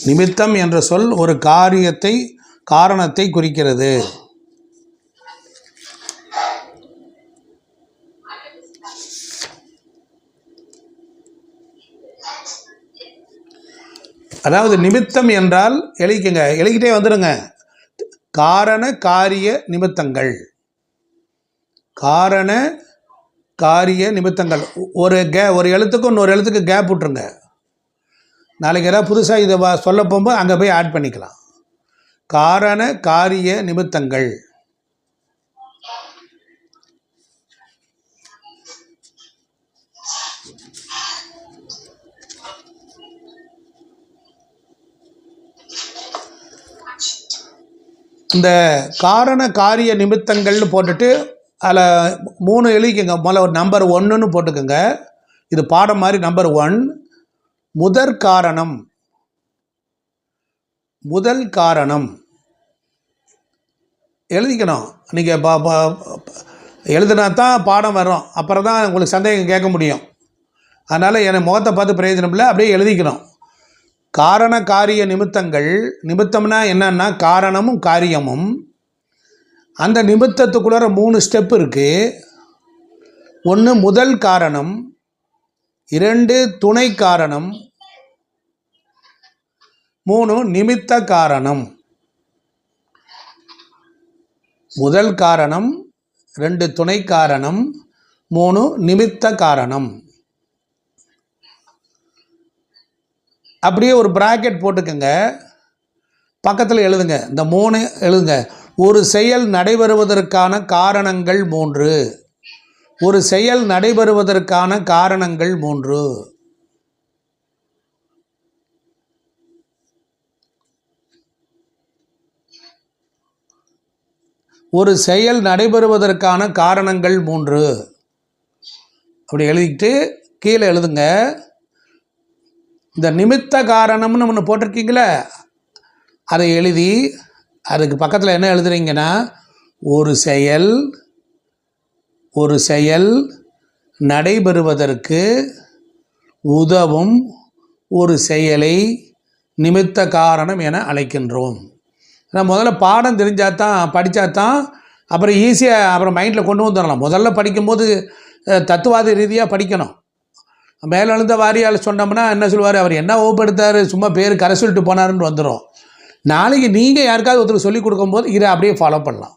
நிமித்தம் என்ற சொல் ஒரு காரணத்தை குறிக்கிறது. அதாவது நிமித்தம் என்றால் எழுதிக்கிட்டே வந்துடுங்க. காரண காரிய நிமித்தங்கள். காரண காரிய நிமித்தங்கள். ஒரு எழுத்துக்கு இன்னொரு எழுத்துக்கு கேப் விட்டுருங்க. நாளைக்கு ஏதாவது புதுசாக இதை சொல்ல போகும்போது அங்கே போய் ஆட் பண்ணிக்கலாம். காரண காரிய நிமித்தங்கள். இந்த காரண காரிய நிமித்தங்கள்னு போட்டுட்டு அதில் 3 எழுதிக்கங்க. முதல்ல ஒரு நம்பர் 1ன்னு போட்டுக்கோங்க. இது பாடம் மாதிரி. நம்பர் 1 முதல் காரணம் எழுதிக்கணும். நீங்கள் எழுதுனா தான் பாடம் வரும். அப்புறம் தான் உங்களுக்கு சந்தேகம் கேட்க முடியும். அதனால் என் முகத்தை பார்த்து பிரயோஜனம் இல்லை, அப்படியே எழுதிக்கணும். காரண காரிய நிமித்தங்கள். நிமித்தம்னா என்னன்னா காரணமும் காரியமும். அந்த நிமித்தத்துக்குள்ளார 3 ஸ்டெப் இருக்குது. 1 முதல் காரணம், 2 துணை காரணம், 3 நிமித்த காரணம். முதல் காரணம், 2 துணை காரணம், 3 நிமித்த காரணம். அப்படியே ஒரு பிராக்கெட் போட்டுக்கோங்க. பக்கத்தில் எழுதுங்க. இந்த 3 எழுதுங்க. ஒரு செயல் நடைபெறுவதற்கான காரணங்கள் 3. ஒரு செயல் நடைபெறுவதற்கான காரணங்கள் 3. ஒரு செயல் நடைபெறுவதற்கான காரணங்கள் 3. அப்படி எழுதிக்கிட்டு கீழே எழுதுங்க. இந்த நிமித்த காரணம்னு ஒன்று போட்டிருக்கீங்களே, அதை எழுதி அதுக்கு பக்கத்தில் என்ன எழுதுறீங்கன்னா, ஒரு செயல் நடைபெறுவதற்கு உதவும் ஒரு செயலை நிமித்த காரணம் என அழைக்கின்றோம். நான் முதல்ல பாடம் தெரிஞ்சாதான் படித்தாதான் அப்புறம் ஈஸியாக அப்புறம் மைண்டில் கொண்டு வந்துடலாம். முதல்ல படிக்கும்போது தத்துவாத ரீதியாக படிக்கணும். மேலெழுந்த வாரியால் சொன்னோம்னா என்ன சொல்லுவார், அவர் என்ன ஓப்படுத்தார், சும்மா பேர் கரை சொல்லிட்டு போனாருன்னு வந்துடும். நாளைக்கு நீங்கள் யாருக்காவது ஒருத்தருக்கு சொல்லிக் கொடுக்கும்போது இதை அப்படியே ஃபாலோ பண்ணலாம்.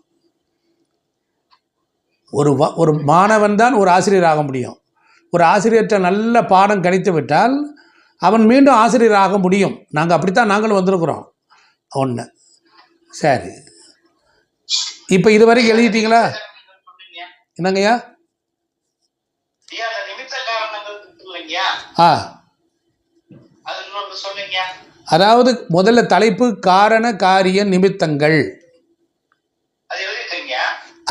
ஒரு மாணவன் தான் ஒரு ஆசிரியர் ஆக முடியும். ஒரு ஆசிரியர்கிட்ட நல்ல பாடம் கிடைத்து விட்டால் அவன் மீண்டும் ஆசிரியர் ஆக முடியும். நாங்கள் அப்படித்தான் நாங்களும் வந்திருக்கிறோம். ஒன்று சரி. இப்போ இது வரைக்கும் எழுதிட்டீங்களா? என்னங்கய்யா? அதாவது முதல்ல தலைப்பு காரண காரிய நிமித்தங்கள்.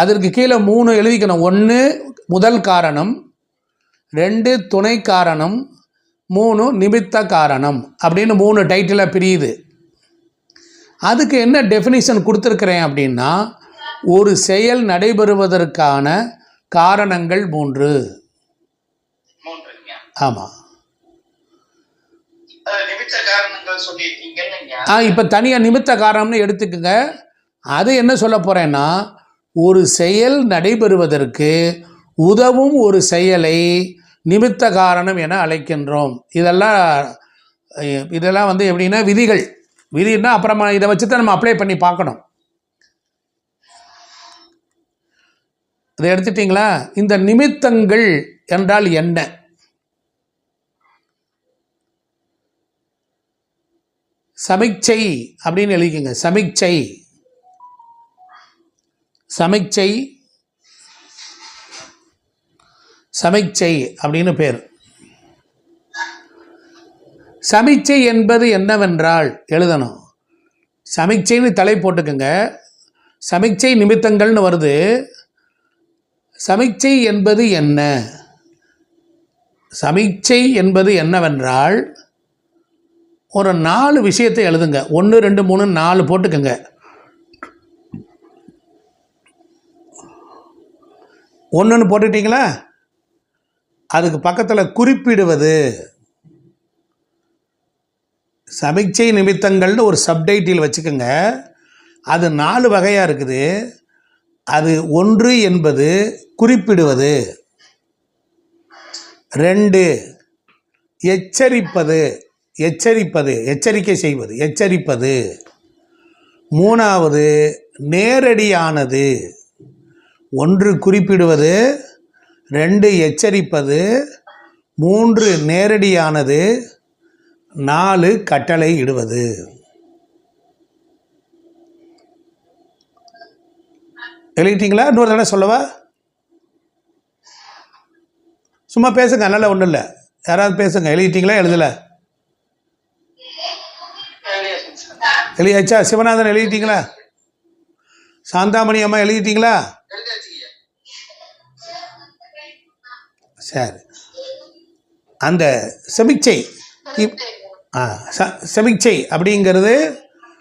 அதற்கு கீழே 3 எழுதிக்கணும். 1 முதல் காரணம், 2 துணை காரணம், 3 நிமித்த காரணம் அப்படின்னு 3 டைட்டிலாக பிரியுது. அதுக்கு என்ன டெஃபினிஷன் கொடுத்துருக்குறேன் அப்படின்னா, ஒரு செயல் நடைபெறுவதற்கான காரணங்கள் 3. ஆமாம். இப்போ தனியாக நிமித்த காரணம்னு எடுத்துக்கோங்க. அது என்ன சொல்ல போகிறேன்னா, ஒரு செயல் நடைபெறுவதற்கு உதவும் ஒரு செயலை நிமித்த காரணம் என அழைக்கின்றோம். இதெல்லாம் வந்து எப்படின்னா விதினா அப்புறமா இதை வச்சு தான் நம்ம அப்ளை பண்ணி பார்க்கணும். இதை எடுத்துட்டிங்களா? இந்த நிமித்தங்கள் என்றால் என்ன? சமிக்சை அப்படின்னு எழுதிக்கங்க. சமிக்சை அப்படின்னு பேர். சமிக்சை என்பது என்னவென்றால் எழுதணும். சமிக்சைன்னு தலை போட்டுக்கோங்க. சமிக்சை நிமித்தங்கள்னு வருது. சமிக்சை என்பது என்ன? சமிக்சை என்பது என்னவென்றால், ஒரு 4 விஷயத்தை எழுதுங்க. 1 2 3 4 போட்டுக்கோங்க. 1ன்னு போட்டுட்டீங்களா? அதுக்கு பக்கத்தில் குறிப்பிடுவது. சமிக்சை நிமித்தங்கள்னு ஒரு சப்டைட்டில் வச்சுக்கோங்க. அது 4 வகையாக இருக்குது. அது 1 என்பது குறிப்பிடுவது, 2 எச்சரிப்பது, எச்சரிக்கை செய்வது, எச்சரிப்பது, 3வது நேரடியானது. 1 குறிப்பிடுவது, 2 எச்சரிப்பது, 3 நேரடியானது, 4 கட்டளை இடுவது. எழுதிட்டீங்களா? இன்னொரு தடவை சொல்லவா? சும்மா பேசுங்க, அதனால் ஒன்றும் இல்லை. யாராவது பேசுங்க. எழுதிட்டீங்களா? எழுதலை? எழுதியாச்சா? சிவநாதன் எழுதிட்டீங்களா? சாந்தாமணி அம்மா எழுதிட்டீங்களா? சரி. அந்த சமிக்சை சமிக்சை அப்படிங்கிறது,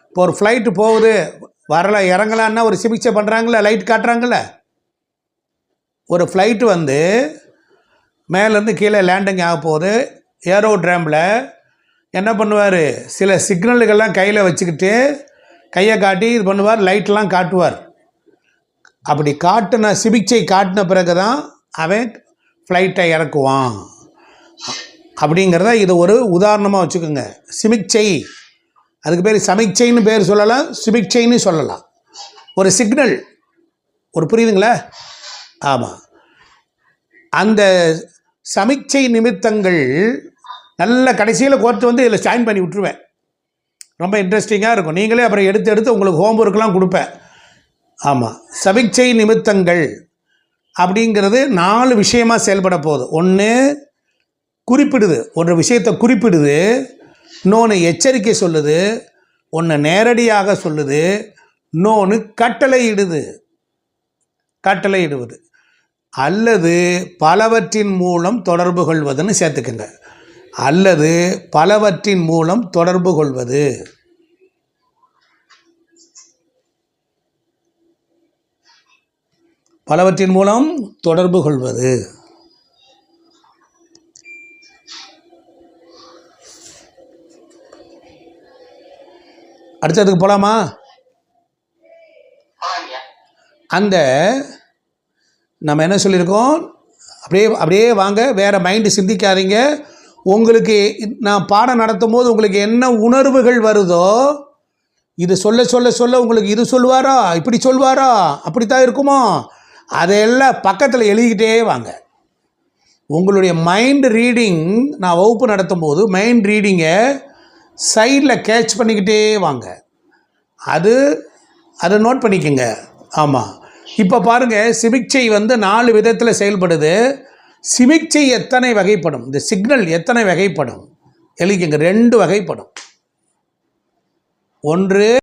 இப்போ ஒரு ஃப்ளைட்டு போகுது, வரல இறங்கலான்னா ஒரு சமிக்சை பண்ணுறாங்கள, லைட் காட்டுறாங்கள. ஒரு ஃப்ளைட்டு வந்து மேலேருந்து கீழே லேண்டிங் ஆக போகுது. ஏரோட்ராமில் என்ன பண்ணுவார், சில சிக்னல்கள்லாம் கையில் வச்சுக்கிட்டு கையை காட்டி இது பண்ணுவார், லைட்லாம் காட்டுவார். அப்படி காட்டின சமிக்சை காட்டின பிறகு தான் அவன் ஃப்ளைட்டை இறக்குவான். அப்படிங்கிறத இது ஒரு உதாரணமாக வச்சுக்கோங்க. சமிக்சை, அதுக்கு பேர் சமிக்சைன்னு பேர் சொல்லலாம், சமிக்சைன்னு சொல்லலாம். ஒரு சிக்னல், ஒரு புரியுதுங்களா? ஆமாம். அந்த சமிக்சை நிமித்தங்கள் நல்ல கடைசியில் கோர்த்து வந்து இதில் ஜாயின் பண்ணி விட்டுருவேன். ரொம்ப இன்ட்ரெஸ்டிங்காக இருக்கும். நீங்களே அப்புறம் எடுத்து உங்களுக்கு ஹோம்ஒர்க்லாம் கொடுப்பேன். ஆமாம். சமிக்சை நிமித்தங்கள் அப்படிங்கிறது 4 விஷயமாக செயல்பட போகுது. 1 குறிப்பிடுது, ஒரு விஷயத்தை குறிப்பிடுது. இன்னொன்று எச்சரிக்கை சொல்லுது, ஒன்று நேரடியாக சொல்லுது, இன்னொன்று கட்டளையிடுவது அல்லது பலவற்றின் மூலம் தொடர்பு கொள்வதுன்னு சேர்த்துக்குங்க. அல்லது பலவற்றின் மூலம் தொடர்பு கொள்வது. பலவற்றின் மூலம் தொடர்பு கொள்வது. அடுத்ததுக்கு போகலாமா? அந்த நம்ம என்ன சொல்லியிருக்கோம், அப்படியே வாங்க, வேறு மைண்டு சிந்திக்காதீங்க. உங்களுக்கு நான் பாடம் நடத்தும் போது உங்களுக்கு என்ன உணர்வுகள் வருதோ, இது சொல்ல உங்களுக்கு இது சொல்லுவாரா, இப்படி சொல்வாரா, அப்படித்தான் இருக்குமோ, அதையெல்லாம் பக்கத்தில் எழுதிக்கிட்டே வாங்க. உங்களுடைய மைண்ட் ரீடிங், நான் வகுப்பு நடத்தும் போது மைண்ட் ரீடிங்கை சைடில் கேட்ச் பண்ணிக்கிட்டே வாங்க. அதை நோட் பண்ணிக்கோங்க. ஆமாம். இப்போ பாருங்கள், சிமிக்சை வந்து 4 விதத்தில் செயல்படுது. சிமிக்சை எத்தனை வகைப்படும், இந்த சிக்னல் எத்தனை வகைப்படும் எழுதிக்கங்க. 2 வகைப்படும். 1